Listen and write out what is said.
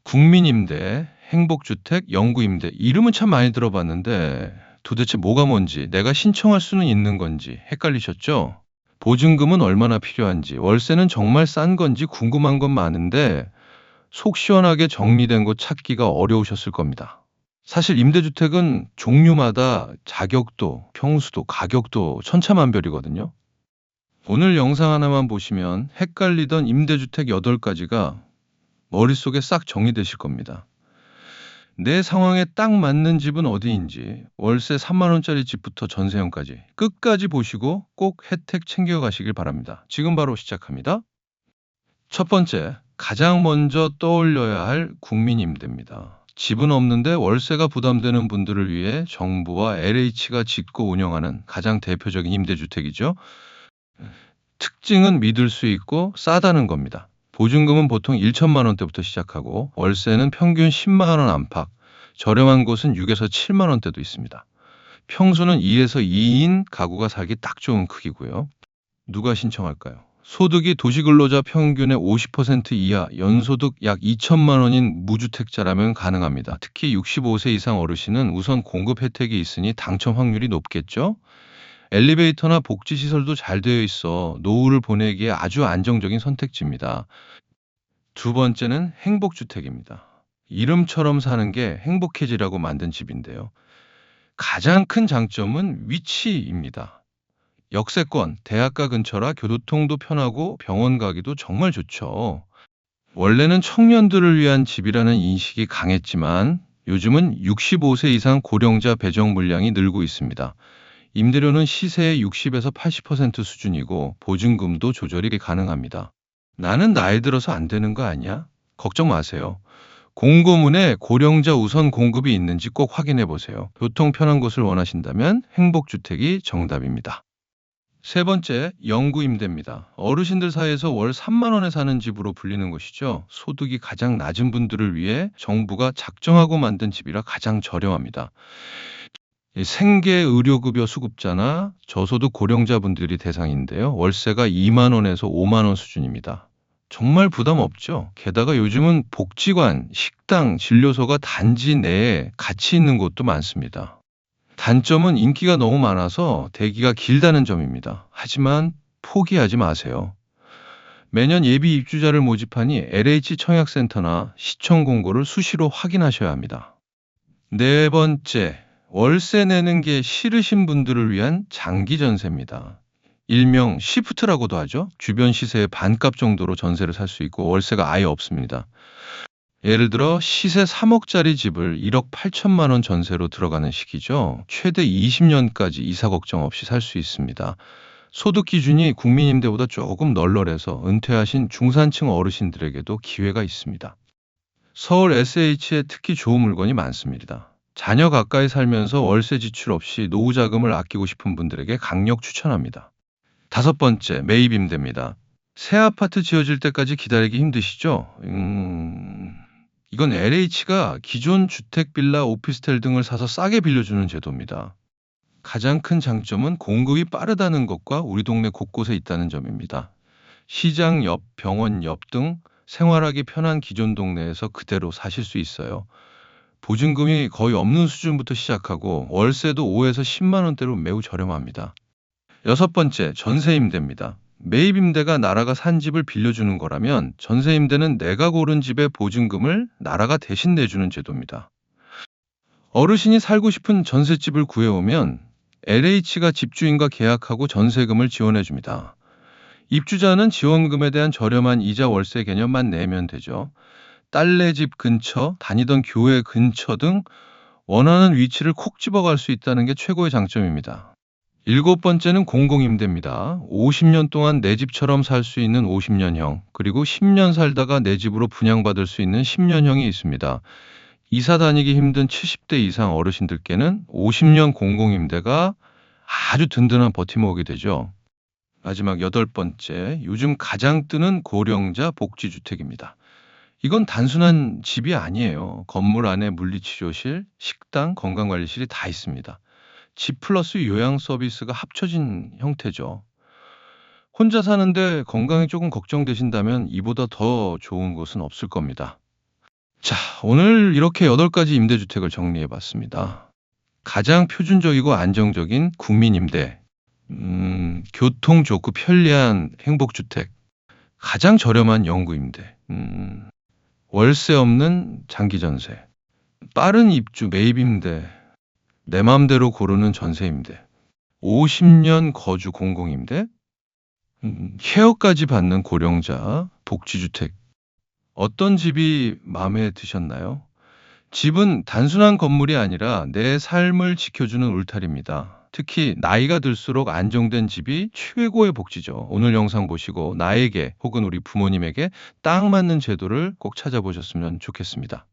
국민임대, 행복주택, 영구임대 이름은 참 많이 들어봤는데 도대체 뭐가 뭔지 내가 신청할 수는 있는 건지 헷갈리셨죠? 보증금은 얼마나 필요한지 월세는 정말 싼 건지 궁금한 건 많은데 속 시원하게 정리된 곳 찾기가 어려우셨을 겁니다. 사실 임대주택은 종류마다 자격도, 평수도, 가격도 천차만별이거든요. 오늘 영상 하나만 보시면 헷갈리던 임대주택 8가지가 머릿속에 싹 정리되실 겁니다. 내 상황에 딱 맞는 집은 어디인지, 월세 3만 원짜리 집부터 전세형까지 끝까지 보시고 꼭 혜택 챙겨가시길 바랍니다. 지금 바로 시작합니다. 첫 번째, 가장 먼저 떠올려야 할 국민임대입니다. 집은 없는데 월세가 부담되는 분들을 위해 정부와 LH가 짓고 운영하는 가장 대표적인 임대주택이죠. 특징은 믿을 수 있고 싸다는 겁니다. 보증금은 보통 1천만 원대부터 시작하고 월세는 평균 10만 원 안팎, 저렴한 곳은 6에서 7만 원대도 있습니다. 평수는 2에서 2인 가구가 살기 딱 좋은 크기고요. 누가 신청할까요? 소득이 도시근로자 평균의 50% 이하, 연소득 약 2천만 원인 무주택자라면 가능합니다. 특히 65세 이상 어르신은 우선 공급 혜택이 있으니 당첨 확률이 높겠죠? 엘리베이터나 복지시설도 잘 되어 있어 노후를 보내기에 아주 안정적인 선택지입니다. 두 번째는 행복주택입니다. 이름처럼 사는 게 행복해지라고 만든 집인데요. 가장 큰 장점은 위치입니다. 역세권, 대학가 근처라 교통도 편하고 병원 가기도 정말 좋죠. 원래는 청년들을 위한 집이라는 인식이 강했지만 요즘은 65세 이상 고령자 배정 물량이 늘고 있습니다. 임대료는 시세의 60에서 80% 수준이고 보증금도 조절이 가능합니다. 나는 나이 들어서 안 되는 거 아니야? 걱정 마세요. 공고문에 고령자 우선 공급이 있는지 꼭 확인해 보세요. 교통 편한 곳을 원하신다면 행복주택이 정답입니다. 세 번째, 영구임대입니다. 어르신들 사이에서 월 3만 원에 사는 집으로 불리는 것이죠. 소득이 가장 낮은 분들을 위해 정부가 작정하고 만든 집이라 가장 저렴합니다. 생계 의료급여 수급자나 저소득 고령자분들이 대상인데요. 월세가 2만 원에서 5만 원 수준입니다. 정말 부담 없죠. 게다가 요즘은 복지관, 식당, 진료소가 단지 내에 같이 있는 곳도 많습니다. 단점은 인기가 너무 많아서 대기가 길다는 점입니다. 하지만 포기하지 마세요. 매년 예비 입주자를 모집하니 LH 청약센터나 시청 공고를 수시로 확인하셔야 합니다. 네 번째, 월세 내는 게 싫으신 분들을 위한 장기 전세입니다. 일명 시프트라고도 하죠. 주변 시세의 반값 정도로 전세를 살 수 있고 월세가 아예 없습니다. 예를 들어 시세 3억짜리 집을 1억 8천만 원 전세로 들어가는 시기죠. 최대 20년까지 이사 걱정 없이 살 수 있습니다. 소득 기준이 국민임대보다 조금 널널해서 은퇴하신 중산층 어르신들에게도 기회가 있습니다. 서울 SH에 특히 좋은 물건이 많습니다. 자녀 가까이 살면서 월세 지출 없이 노후 자금을 아끼고 싶은 분들에게 강력 추천합니다. 다섯 번째, 매입 임대입니다. 새 아파트 지어질 때까지 기다리기 힘드시죠? 이건 LH가 기존 주택, 빌라, 오피스텔 등을 사서 싸게 빌려주는 제도입니다. 가장 큰 장점은 공급이 빠르다는 것과 우리 동네 곳곳에 있다는 점입니다. 시장 옆, 병원 옆 등 생활하기 편한 기존 동네에서 그대로 사실 수 있어요. 보증금이 거의 없는 수준부터 시작하고 월세도 5에서 10만 원대로 매우 저렴합니다. 여섯 번째, 전세 임대입니다. 매입 임대가 나라가 산 집을 빌려주는 거라면 전세 임대는 내가 고른 집의 보증금을 나라가 대신 내주는 제도입니다. 어르신이 살고 싶은 전셋집을 구해오면 LH가 집주인과 계약하고 전세금을 지원해 줍니다. 입주자는 지원금에 대한 저렴한 이자 월세 개념만 내면 되죠. 딸네 집 근처, 다니던 교회 근처 등 원하는 위치를 콕 집어갈 수 있다는 게 최고의 장점입니다. 일곱 번째는 공공임대입니다. 50년 동안 내 집처럼 살 수 있는 50년형, 그리고 10년 살다가 내 집으로 분양받을 수 있는 10년형이 있습니다. 이사 다니기 힘든 70대 이상 어르신들께는 50년 공공임대가 아주 든든한 버팀목이 되죠. 마지막 여덟 번째, 요즘 가장 뜨는 고령자 복지주택입니다. 이건 단순한 집이 아니에요. 건물 안에 물리치료실, 식당, 건강관리실이 다 있습니다. 집 플러스 요양 서비스가 합쳐진 형태죠. 혼자 사는데 건강이 조금 걱정되신다면 이보다 더 좋은 곳은 없을 겁니다. 자, 오늘 이렇게 8가지 임대주택을 정리해 봤습니다. 가장 표준적이고 안정적인 국민임대, 교통 좋고 편리한 행복주택, 가장 저렴한 영구임대, 월세 없는 장기전세, 빠른 입주 매입임대, 내 맘대로 고르는 전세임대, 50년 거주 공공임대, 케어까지 받는 고령자 복지주택. 어떤 집이 마음에 드셨나요? 집은 단순한 건물이 아니라 내 삶을 지켜주는 울타리입니다. 특히 나이가 들수록 안정된 집이 최고의 복지죠. 오늘 영상 보시고 나에게 혹은 우리 부모님에게 딱 맞는 제도를 꼭 찾아보셨으면 좋겠습니다.